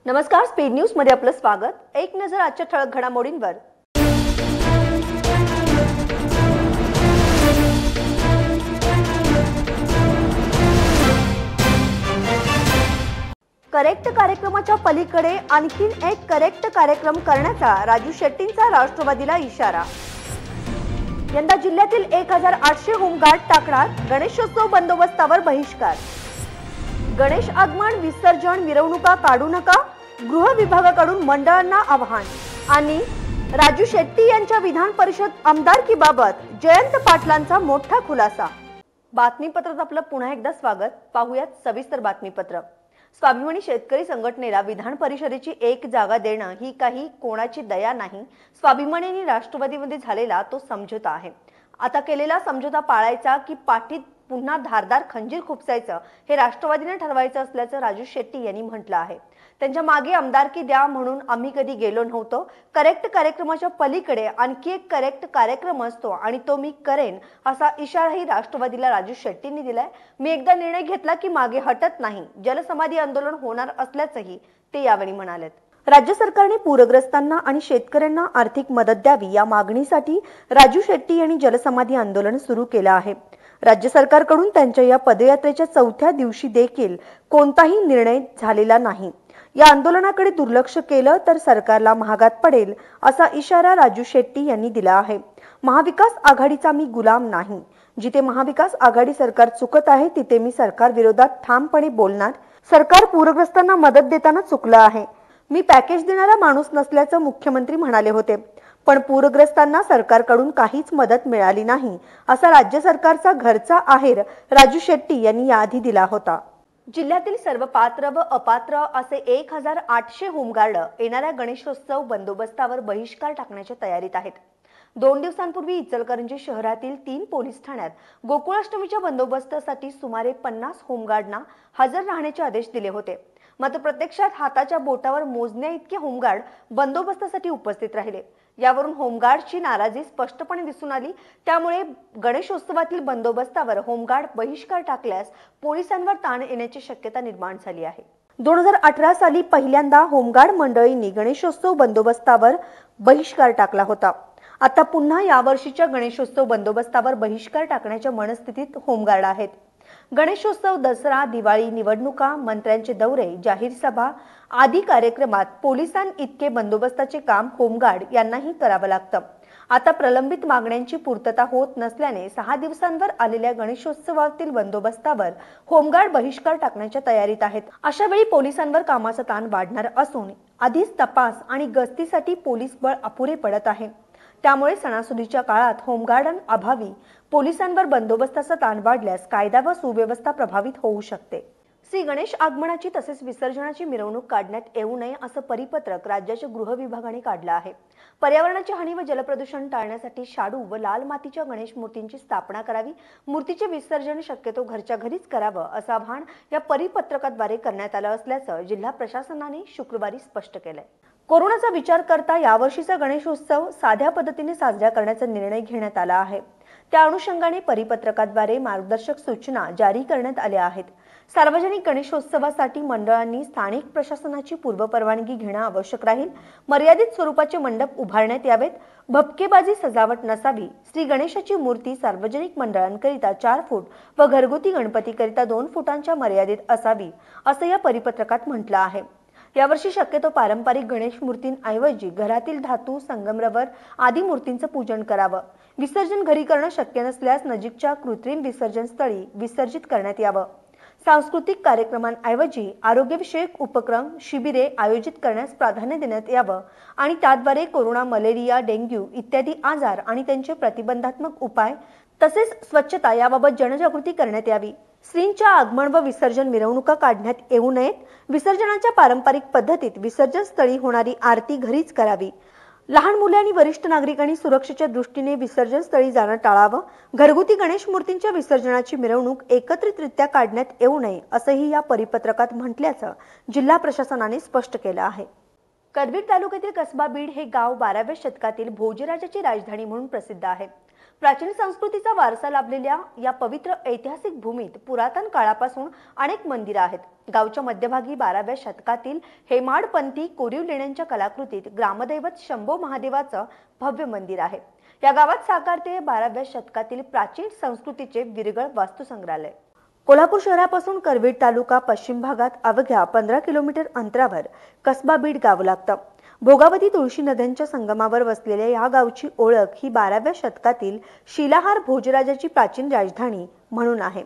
नमस्कार, speed news मध्ये आपलं स्वागत। एक नजर आजच्या ठळक घडामोडींवर। करेक्ट कार्यक्रमाच्या पलीकडे आणखीन एक करेक्ट कार्यक्रम करण्याचा राजू शेट्टींचा राष्ट्रवादीला इशारा। यंदा जिल्ह्यातील 1800 होमगार्ड टाकणार, गणेशोत्सव बंदोबस्तावर बहिष्कार। गणेश आगमन विसर्जन मिरवणुका काढू नका, गृह विभागाकडून मंडळांना आवाहन। आणि राजू शेट्टी यांच्या विधान परिषद आमदारकीबाबत जयंत पाटलांचा मोठा खुलासा। बातमीपत्रात आपलं पुन्हा एकदा स्वागत। पाहूयात सविस्तर बातमीपत्र। स्वाभिमानी शेतकरी संघटनेला विधान परिषदेची एक जागा देणं ही काही कोणाची दया नाही, स्वाभिमानी आणि राष्ट्रवादीमध्ये झालेला तो समझोता आहे। आता केलेला समझोता पाळायचा की पाठीत पुन्हा धारदार खंजीर खुपसायचं हे राष्ट्रवादीने ठरवायचं असल्याचं राजू शेट्टी यांनी म्हटलं आहे। त्यांच्या मागे आमदारकी द्या म्हणून आम्ही कधी गेलो नव्हतो। करेक्ट कार्यक्रमाच्या पलीकडे आणखी एक करेक्ट कार्यक्रम असतो आणि तो मी करेन असा इशाराही राष्ट्रवादीला राजू शेट्टींनी दिलाय। मी एकदा निर्णय घेतला की मागे हटत नाही, जलसमाधी आंदोलन होणार असल्याचंही ते यावेळी म्हणालेत। राज्य सरकारने पूरग्रस्तांना आणि शेतकऱ्यांना आर्थिक मदत द्यावी या मागणीसाठी राजू शेट्टी यांनी जलसमाधी आंदोलन सुरू केलं आहे। राज्य सरकारकडून त्यांच्या या पदयात्रेच्या चौथ्या दिवशी देखील कोणताही निर्णय झालेला नाही। या आंदोलनाकडे दुर्लक्ष केलं तर सरकारला महागात पडेल असा इशारा राजू शेट्टी यांनी दिला आहे। महाविकास आघाडीचा मी गुलाम नाही, जिथे महाविकास आघाडी सरकार चुकत आहे तिथे मी सरकार विरोधात ठामपणे बोलणार। सरकार पूरग्रस्तांना मदत देताना चुकलं आहे। मी पॅकेज देणारा माणूस नसल्याचं मुख्यमंत्री म्हणाले होते, पण पूरग्रस्तांना सरकारकडून काहीच मदत मिळाली नाही असा राज्य सरकारचा घरचा आहेर राजू शेट्टी यांनी याआधी दिला होता। जिल्ह्यातील सर्व पात्र व अपात्र असे 1800 होमगार्ड येणाऱ्या गणेशोत्सव बंदोबस्तावर बहिष्कार टाकण्याच्या तयारीत आहेत। 2 दिवसांपूर्वी इचलकरंजी शहरातील 3 पोलीस ठाण्यात गोकुळाष्टमीच्या बंदोबस्तासाठी सुमारे 50 होमगार्डना हजर राहण्याचे आदेश दिले होते। मात्र प्रत्यक्षात हाताच्या बोटावर मोजण्या इतके होमगार्ड बंदोबस्तासाठी उपस्थित राहिले। यावरून होमगार्डची नाराजी स्पष्टपणे दिसून आली। त्यामुळे गणेशोत्सवातील बंदोबस्तावर होमगार्ड बहिष्कार टाकल्यास पोलिसांवर ताण येण्याची शक्यता निर्माण झाली आहे। 2018 साली पहिल्यांदा होमगार्ड मंडळींनी गणेशोत्सव बंदोबस्तावर बहिष्कार टाकला होता। आता पुन्हा यावर्षीच्या गणेशोत्सव बंदोबस्तावर बहिष्कार टाकण्याच्या मनस्थितीत होमगार्ड आहेत। गणेशोत्सव, दसरा, दिवाळी, निवडणुका, मंत्र्यांचे दौरे, जाहीर सभा आदी कार्यक्रमात पोलिसांइतके बंदोबस्ताचे काम होमगार्ड यांनाही करावं लागतं। आता प्रलंबित मागण्यांची पूर्तता होत नसल्याने 6 दिवसांवर आलेल्या गणेशोत्सवातील बंदोबस्तावर होमगार्ड बहिष्कार टाकण्याच्या तयारीत आहेत। अशा वेळी पोलिसांवर कामाचा ताण वाढणार असून आधीच तपास आणि गस्तीसाठी पोलीस बळ अपुरे पडत आहे। त्यामुळे सणासुदीच्या काळात होमगार्डांअभावी पोलिसांवर बंदोबस्ताचा ताण वाढल्यास कायदा व सुव्यवस्था प्रभावित होऊ शकते। श्री गणेश आगमनाची तसेच विसर्जनाची मिरवणूक काढण्यात येऊ नये असं परिपत्रक राज्याच्या गृह विभागाने काढलं आहे। पर्यावरणाची हानी व जलप्रदूषण टाळण्यासाठी शाडू व लाल मातीच्या गणेश मूर्तींची स्थापना करावी, मूर्तीचे विसर्जन शक्यतो घरच्या घरीच करावं असं आवाहन या परिपत्रकाद्वारे करण्यात आलं असल्याचं जिल्हा प्रशासनाने शुक्रवारी स्पष्ट केलंय। कोरोनाचा विचार करता यावर्षीचा गणेशोत्सव साध्या पद्धतीने साजरा करण्याचा निर्णय घेण्यात आला आहे। त्या अनुषंगाने परिपत्रकाद्वारे मार्गदर्शक सूचना जारी करण्यात आल्या आहेत। सार्वजनिक गणेशोत्सवासाठी मंडळांनी स्थानिक प्रशासनाची पूर्वपरवानगी घेणं आवश्यक राहील। मर्यादित स्वरूपाचे मंडप उभारण्यात यावेत। भपकेबाजी सजावट नसावी। श्री गणेशाची मूर्ती सार्वजनिक मंडळांकरिता 4 फूट व घरगुती गणपतीकरिता 2 फुटांच्या मर्यादेत असावी असं या परिपत्रकात म्हटलं आहे। यावर्षी शक्यतो पारंपरिक गणेश मूर्तींऐवजी घरातील धातू, संगमरवर आदी मूर्तींचं पूजन करावं। विसर्जन घरी करणं शक्य नसल्यास नजीकच्या कृत्रिम विसर्जन स्थळी विसर्जित करण्यात यावं। सांस्कृतिक कार्यक्रमांऐवजी आरोग्यविषयक उपक्रम, शिबिरे आयोजित करण्यास प्राधान्य देण्यात यावं आणि त्याद्वारे कोरोना, मलेरिया, डेंग्यू इत्यादी आजार आणि त्यांचे प्रतिबंधात्मक उपाय तसेच स्वच्छता याबाबत जनजागृती करण्यात यावी। श्रींच्या आगमन व विसर्जन मिरवणुका काढण्यात येऊ नयेत। विसर्जनाच्या पारंपरिक पद्धतीत विसर्जन स्थळी होणारी आरती घरीच करावी। लहान मुले आणि वरिष्ठ नागरिकांनी सुरक्षेच्या दृष्टीने विसर्जन स्थळी जाणं टाळावं। घरगुती गणेश मूर्तींच्या विसर्जनाची मिरवणूक एकत्रितरित्या काढण्यात येऊ नये असंही या परिपत्रकात म्हटल्याचं जिल्हा प्रशासनाने स्पष्ट केलं आहे। करवीर तालुक्यातील कसबा बीड हे गाव 12व्या शतकातील भोजराजाची राजधानी म्हणून प्रसिद्ध आहे। प्राचीन संस्कृतीचा वारसा लाभलेल्या या पवित्र ऐतिहासिक भूमीत पुरातन काळापासून अनेक मंदिरे आहेत. गावच्या मध्यभागी 12व्या शतकातील हेमाडपंथी कोरीव लेण्यांच्या कलाकृतीत ग्रामदैवत शंभो महादेवाचं भव्य मंदिर आहे. या गावात साकारते 12व्या शतकातील प्राचीन संस्कृतीचे विरगळ वास्तुसंग्रहालय. कोल्हापूर शहरापासून करवीर तालुका पश्चिम भागात अवघ्या 15 किलोमीटर अंतरावर कसबा बीड गाव लागतं. भोगावती तुळशी नद्यांच्या संगमावर वसलेल्या या गावची ओळख ही 12व्या शतकातील शिलाहार भोजराजाची प्राचीन राजधानी म्हणून आहे.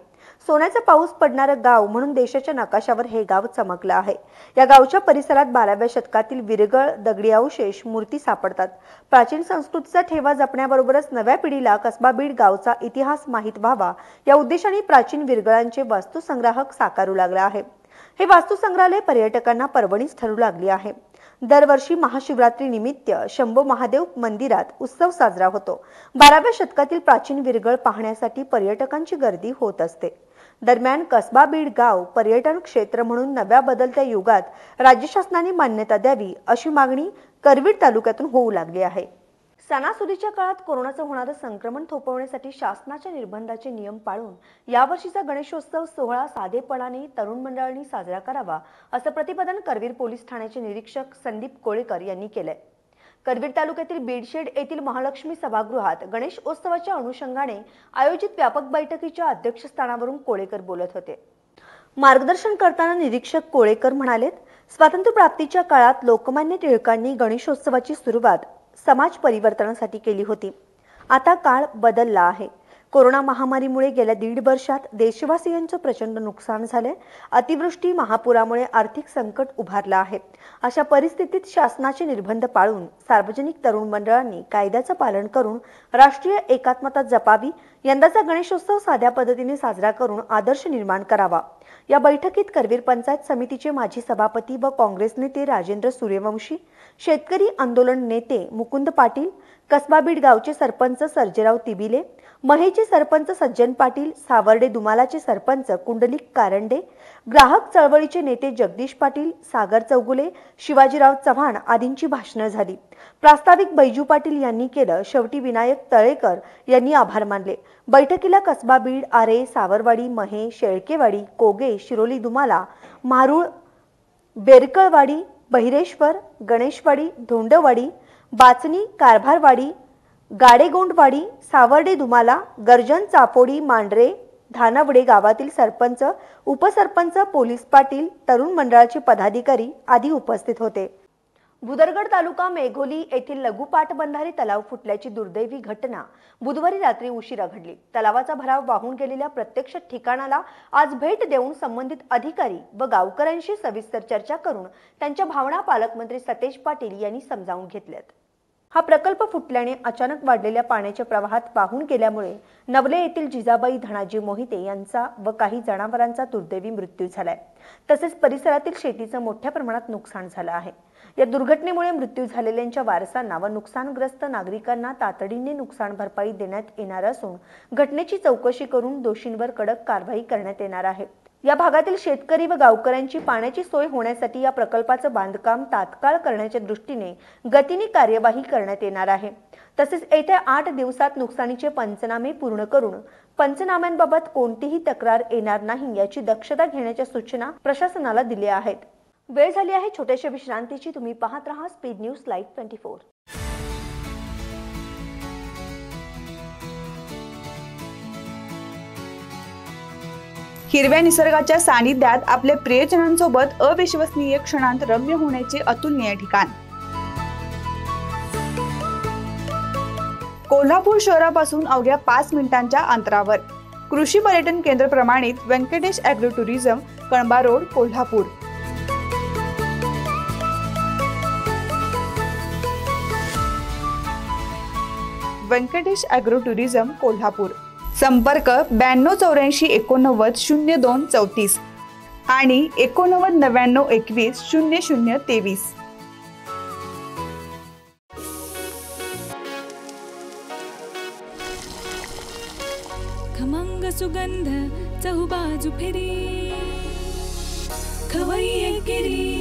सोन्याचा पाऊस पडणारं गाव म्हणून देशाच्या नकाशावर हे गाव चमकलं आहे. या गावच्या परिसरात 12व्या शतकातील विरगळ दगडी अवशेष मूर्ती सापडतात. प्राचीन संस्कृतीचा ठेवा जपण्याबरोबरच नव्या पिढीला कसबा बीड गावचा इतिहास माहीत व्हावा या उद्देशाने प्राचीन विरगळांचे वास्तुसंग्राहक साकारू लागला आहे. हे वास्तुसंग्रहालय पर्यटकांना पर्वणीच ठरू लागली आहे. दरवर्षी महाशिवरात्री निमित्त शंभो महादेव मंदिरात उत्सव साजरा होतो. 12व्या शतकातील प्राचीन विरगळ पाहण्यासाठी पर्यटकांची गर्दी होत असते. दरम्यान कसबा बीड गाव पर्यटन क्षेत्र म्हणून नव्या बदलत्या युगात राज्य शासनाने मान्यता द्यावी अशी मागणी करवीर तालुक्यातून होऊ लागली आहे. सणासुदीच्या काळात कोरोनाचं होणारं संक्रमण थोपवण्यासाठी शासनाच्या निर्बंधाचे नियम पाळून यावर्षीचा गणेशोत्सव सोहळा साधेपणाने तरुण मंडळांनी साजरा करावा असं प्रतिपादन करवीर पोलीस ठाण्याचे निरीक्षक संदीप कोळेकर यांनी केलंय. करवीर तालुक्यातील बीडशेड येथील महालक्ष्मी सभागृहात गणेशोत्सवाच्या अनुषंगाने आयोजित व्यापक बैठकीच्या अध्यक्षस्थानावरून कोळेकर बोलत होते. मार्गदर्शन करताना निरीक्षक कोळेकर म्हणालेत, स्वातंत्र्यप्राप्तीच्या काळात लोकमान्य टिळकांनी गणेशोत्सवाची सुरुवात समाज परिवर्तनासाठी केली होती. आता काळ बदलला आहे. कोरोना महामारीमुळे गेल्या 1.5 वर्षात देशवासियांचं प्रचंड नुकसान झाले. अतिवृष्टी महापुरामुळे आर्थिक संकट उभारलं आहे. अशा परिस्थितीत शासनाचे निर्बंध पाळून सार्वजनिक तरुण मंडळांनी कायद्याचं पालन करून राष्ट्रीय एकात्मता जपावी. यंदाचा गणेशोत्सव साध्या पद्धतीने साजरा करून आदर्श निर्माण करावा. या बैठकीत करवीर पंचायत समितीचे माजी सभापती व काँग्रेस नेते राजेंद्र सूर्यवंशी, शेतकरी आंदोलन नेते मुकुंद पाटील, कसबा बीड गावचे सरपंच सर्जेराव तिबिले, महेचे सरपंच सज्जन पाटील, सावर्डे दुमालाचे सरपंच कुंडलिक कारंडे, ग्राहक चळवळीचे नेते जगदीश पाटील, सागर चौगुले, शिवाजीराव चव्हाण आदींची भाषणं झाली. प्रास्ताविक बैजू पाटील यांनी केलं. शेवटी विनायक तळेकर यांनी आभार मानले. बैठकीला कसबा बीड, आरे, सावरवाडी, महे, शेळकेवाडी, कोगे, शिरोली दुमाला, मारुळ, बेरकळवाडी, बहिरेश्वर, गणेशवाडी, धोंडवाडी, बाचणी, कारभारवाडी, गाडेगोंडवाडी, सावर्डे दुमाला, गर्जन, चापोडी, मांढरे, धानवडे गावातील सरपंच, उपसरपंच, पोलीस पाटील, तरुण मंडळाचे पदाधिकारी आदी उपस्थित होते. भुदरगड तालुका मेघोली येथील लघु पाटबंधारे तलाव फुटल्याची दुर्दैवी घटना बुधवारी रात्री उशिरा घडली. तलावाचा भराव वाहून गेलेल्या प्रत्यक्ष ठिकाणाला आज भेट देऊन संबंधित अधिकारी व गावकऱ्यांशी सविस्तर चर्चा करून त्यांच्या भावना पालकमंत्री सतेज पाटील यांनी समजावून घेतल्यात. हा प्रकल्प फुटल्याने अचानक वाढलेल्या पाण्याच्या प्रवाहात वाहून गेल्यामुळे नवले येथील जिजाबाई धनाजी मोहिते यांचा व काही जनावरांचा दुर्दैवी मृत्यू झालाय. तसेच परिसरातील शेतीचं मोठ्या प्रमाणात नुकसान झालं आहे. या दुर्घटनेमुळे मृत्यू झालेल्यांच्या वारसांना व नुकसानग्रस्त नागरिकांना तातडीने नुकसान भरपाई देण्यात येणार असून घटनेची चौकशी करून दोषींवर कडक कारवाई करण्यात येणार आहे. या भागातील शेतकरी व गावकऱ्यांची पाण्याची सोय होण्यासाठी या प्रकल्पाचं बांधकाम तात्काळ करण्याच्या दृष्टीने गतीने कार्यवाही करण्यात येणार आहे. तसेच येत्या 8 दिवसात नुकसानीचे पंचनामे पूर्ण करून पंचनाम्यांबाबत कोणतीही तक्रार येणार नाही याची दक्षता घेण्याच्या सूचना प्रशासनाला दिल्या आहेत. वेळ झाली आहे छोट्याशा विश्रांतीची. तुम्ही पाहत रहा स्पीड न्यूज लाईव्ह 24. हिरव्या निसर्गाच्या सानिध्यात आपल्या प्रियजनांसोबत अविश्वसनीय क्षणांत रम्य होण्याचे अतुलनीय ठिकाण. कोल्हापूर शहरापासून अवघ्या 5 मिनिटांच्या अंतरावर कृषी पर्यटन केंद्र प्रमाणित Venkatesh agro tourism, Kalamba road, Kolhapur. Venkatesh agro tourism, Kolhapur. संपर्क 9284890234 आणि 8999210023. खमंग सुगंध चहुबाजू फिरी खवय्ये गिरी.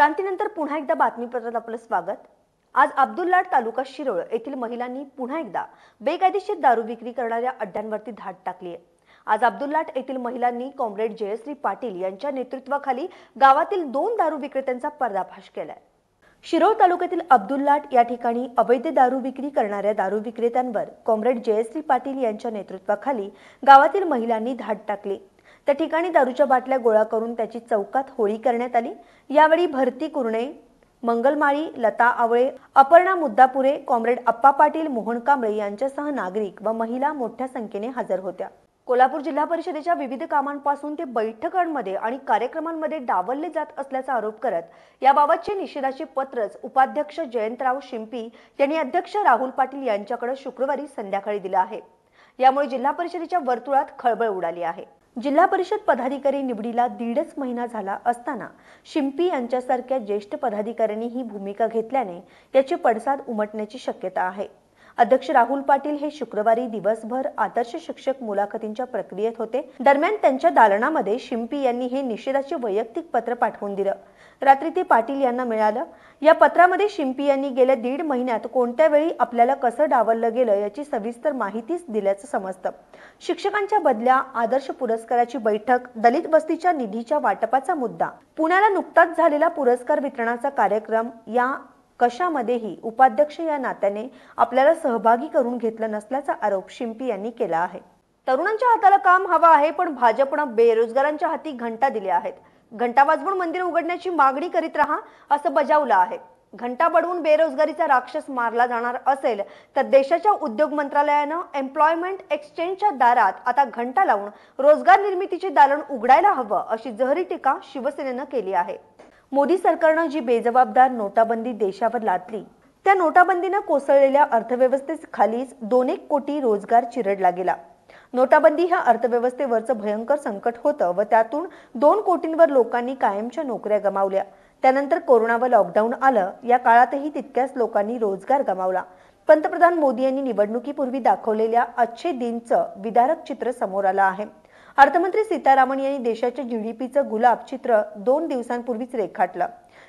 विश्रांतीनंतर पुन्हा एकदा बातमीपत्रात आपलं स्वागत। आज अब्दुल्लाट तालुका शिरोळ येथील महिलांनी पुन्हा एकदा बेकायदेशीर दारू विक्री करणाऱ्या अड्ड्यांवरती धाड टाकली आहे। आज अब्दुल्लाट येथील महिलांनी कॉम्रेड जयश्री पाटील यांच्या नेतृत्वाखाली गावातील 2 दारू विक्रेत्यांचा पर्दाफाश केलाय। शिरोळ तालुक्यातील अब्दुल्लाट या ठिकाणी अवैध दारू विक्री करणाऱ्या दारू विक्रेत्यांवर कॉम्रेड जयश्री पाटील यांच्या नेतृत्वाखाली गावातील महिलांनी धाड टाकली। त्या ठिकाणी दारूच्या बाटल्या गोळा करून त्याची चौकात होळी करण्यात आली। यावेळी भरती कुरणे, मंगलमाळी, लता आवळे, अपर्णा मुद्दापुरे, कॉम्रेड अप्पा पाटील, मोहन कांबळे यांच्यासह नागरिक व महिला मोठ्या संख्येने हजर होत्या। कोल्हापूर जिल्हा परिषदेच्या विविध कामांपासून ते बैठकांमध्ये आणि कार्यक्रमांमध्ये डावलले जात असल्याचा आरोप करत याबाबतचे निषेधाचे पत्रच उपाध्यक्ष जयंतराव शिंपी यांनी अध्यक्ष राहुल पाटील यांच्याकडे शुक्रवारी संध्याकाळी दिलं आहे। यामुळे जिल्हा परिषदेच्या वर्तुळात खळबळ उडाली आहे। जिल्हा परिषद पदाधिकारी निवडीला 1.5 महिना झाला असताना शिंपी यांच्यासारख्या ज्येष्ठ पदाधिकाऱ्यांनी ही भूमिका घेतल्याने याचे पडसाद उमटण्याची शक्यता आहे। अध्यक्ष राहुल पाटील हे शुक्रवारी दिवसभर आदर्श शिक्षक मुलाखतींच्या प्रक्रियेत होते। दरम्यान त्यांच्या दालनामध्ये शिंपी यांनी हे निषेधाचे वैयक्तिक पत्र पाठवून दिलं। रात्री ते पाटील यांना मिळालं। या पत्रामध्ये शिंपी यांनी गेल्या 1.5 महिन्यात कोणत्या वेळी आपल्याला कसं डावललं गेलं याची सविस्तर माहितीच दिल्याचं समजतं। शिक्षकांच्या बदल्या, आदर्श पुरस्काराची बैठक, दलित वस्तीच्या निधीच्या वाटपाचा मुद्दा, पुण्याला नुकताच झालेला पुरस्कार वितरणाचा कार्यक्रम या कशामध्येही उपाध्यक्ष या नात्याने आपल्याला सहभागी करून घेतलं नसल्याचा आरोप शिंपी यांनी केला आहे। तरुणांच्या हाताला काम हवं आहे, पण भाजपनं बेरोजगारांच्या हाती घंटा दिल्या आहेत। घंटा वाजवून मंदिर उघडण्याची मागणी करीत राहा असं बजावलं आहे। घंटा बडवून बेरोजगारीचा राक्षस मारला जाणार असेल तर देशाच्या उद्योग मंत्रालयानं एम्प्लॉयमेंट एक्सचेंजच्या दारात आता घंटा लावून रोजगार निर्मितीचे दालन उघडायला हवं अशी जहरी टीका शिवसेनेनं केली आहे। मोदी सरकारनं जी बेजबाबदार नोटाबंदी देशावर लादली त्या नोटाबंदीनं कोसळलेल्या अर्थव्यवस्थेखालीच 2 कोटी रोजगार चिरडला गेला। नोटाबंदी ह्या अर्थव्यवस्थेवरचं भयंकर संकट होतं व त्यातून 2 कोटींवर लोकांनी कायमच्या नोकऱ्या गमावल्या। त्यानंतर कोरोना व लॉकडाऊन आलं। या काळातही तितक्याच लोकांनी रोजगार गमावला। पंतप्रधान मोदी यांनी निवडणुकीपूर्वी दाखवलेल्या अच्छे दिनचं विदारक चित्र समोर आलं आहे। अर्थमंत्री सीतारामन यांनी देशाच्या जीडीपीचं गुलाब चित्र 2 दिवसांपूर्वीच रेखाटलं।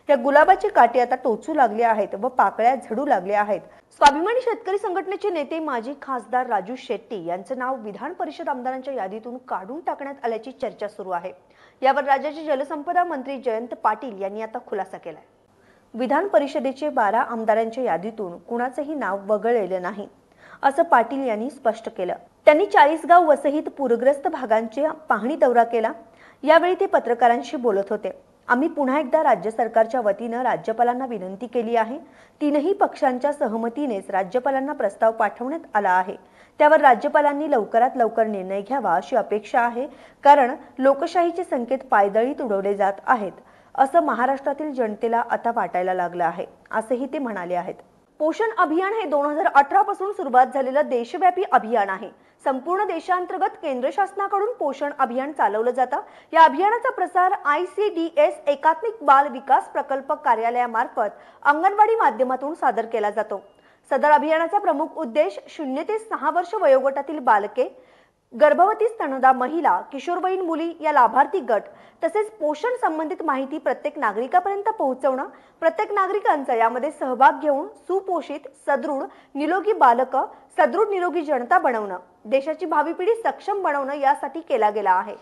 या गुलाबाची काठी आता टोचू लागली आहेत व पाकळ्या झडू लागल्या आहेत। स्वाभिमानी शेतकरी संघटनेचे नेते माजी खासदार राजू शेट्टी यांचं नाव विधान परिषद आमदारांच्या यादीतून काढून टाकण्यात आल्याची चर्चा सुरू आहे। यावर राज्याचे जलसंपदा मंत्री जयंत पाटील यांनी आता खुलासा केलाय। विधान परिषदेचे 12 आमदारांच्या यादीतून कुणाचंही नाव वगळलेलं नाही असं पाटील यांनी स्पष्ट केलं। त्यांनी 40 गाव वसईत पूरग्रस्त भागांचा पाहणी दौरा केला। यावेळी ते पत्रकारांशी बोलत होते। आम्ही पुन्हा एकदा राज्य सरकारच्या वतीनं राज्यपालांना विनंती केली आहे। 3ही पक्षांच्या सहमतीनेच राज्यपालांना प्रस्ताव पाठवण्यात आला आहे। त्यावर राज्यपालांनी लवकरात लवकर निर्णय घ्यावा अशी अपेक्षा आहे, कारण लोकशाहीचे संकेत पायदळीत उडवले जात आहेत असं महाराष्ट्रातील जनतेला आता वाटायला लागलं आहे असंही ते म्हणाले आहेत। पोषण अभियान हे 2018 पासून सुरुवात झालेलं देशव्यापी अभियान आहे। संपूर्ण देशांतर्गत केंद्र शासनाकडून पोषण अभियान चालवलं जातं। या अभियानाचा प्रसार ICDS एकात्मिक बाल विकास प्रकल्प कार्यालयामार्फत अंगणवाडी माध्यमातून सादर केला जातो। सदर अभियानाचा प्रमुख उद्देश 0 ते 6 वर्ष वयोगटातील बालके, गर्भवती स्तनदा महिला, किशोरवयीन मुली या लाभार्थी गट तसेच पोषण संबंधित माहिती प्रत्येक नागरिकापर्यंत पोहोचवणं, प्रत्येक नागरिकांचा यामध्ये सहभाग घेऊन सुपोषित, सदृढ, निरोगी बालक, सदृढ निरोगी जनता बनवणं, देशाची भावी पिढी सक्षम बनवणं यासाठी केला गेला आहे।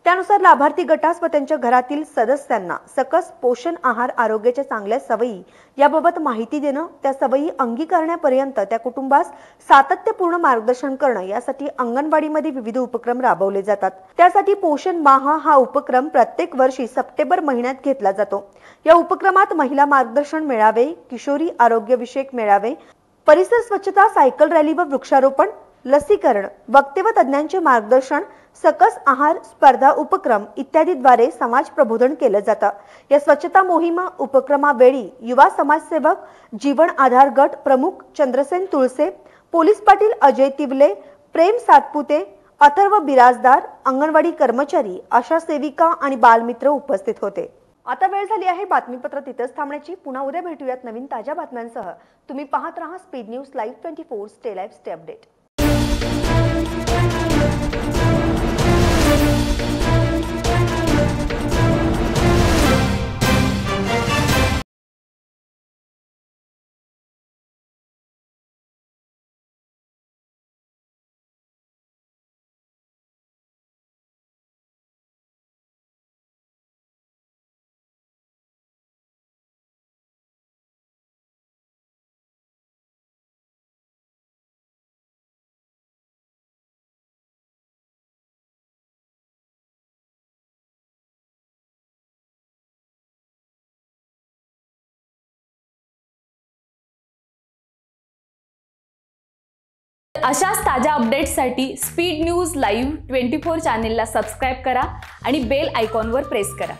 त्यानुसार लाभार्थी गटास व त्यांच्या घरातील सदस्यांना सकस पोषण आहार, आरोग्याच्या चांगल्या सवयी याबाबत माहिती देणं, त्या सवयी अंगीकारण्यापर्यंत त्या कुटुंबास सातत्यपूर्ण मार्गदर्शन करणं यासाठी अंगणवाडीमध्ये विविध उपक्रम राबवले जातात। त्यासाठी पोषण माह हा उपक्रम प्रत्येक वर्षी सप्टेंबर महिन्यात घेतला जातो। या उपक्रमात महिला मार्गदर्शन मेळावे, किशोरी आरोग्य विषयक मेळावे, परिसर स्वच्छता, सायकल रॅली व वृक्षारोपण, लसीकरण, वक्ते व तज्ञांचे मार्गदर्शन, सकस आहार स्पर्धा उपक्रम इत्यादीद्वारे समाज प्रबोधन केलं जातं। या स्वच्छता मोहीम उपक्रमावेळी युवा समाजसेवक, जीवन आधार गट प्रमुख चंद्रसेन तुळसे, पोलीस पाटील अजय तिवले, प्रेम सातपुते, अथर्व बिराजदार, अंगणवाडी कर्मचारी, आशा सेविका आणि बालमित्र उपस्थित होते। आता वेळ झाली आहे बातमीपत्र तिथेच थांबण्याची। पुन्हा उद्या भेटूयात नवीन ताज्या बातम्यांसह। तुम्ही पाहत राहा speed news live 24। Stay live, stay update. अशाच ताज्या अपडेट्ससाठी स्पीड न्यूज लाईव्ह 24 चॅनेलला सबस्क्राईब करा आणि बेल आयकॉनवर प्रेस करा.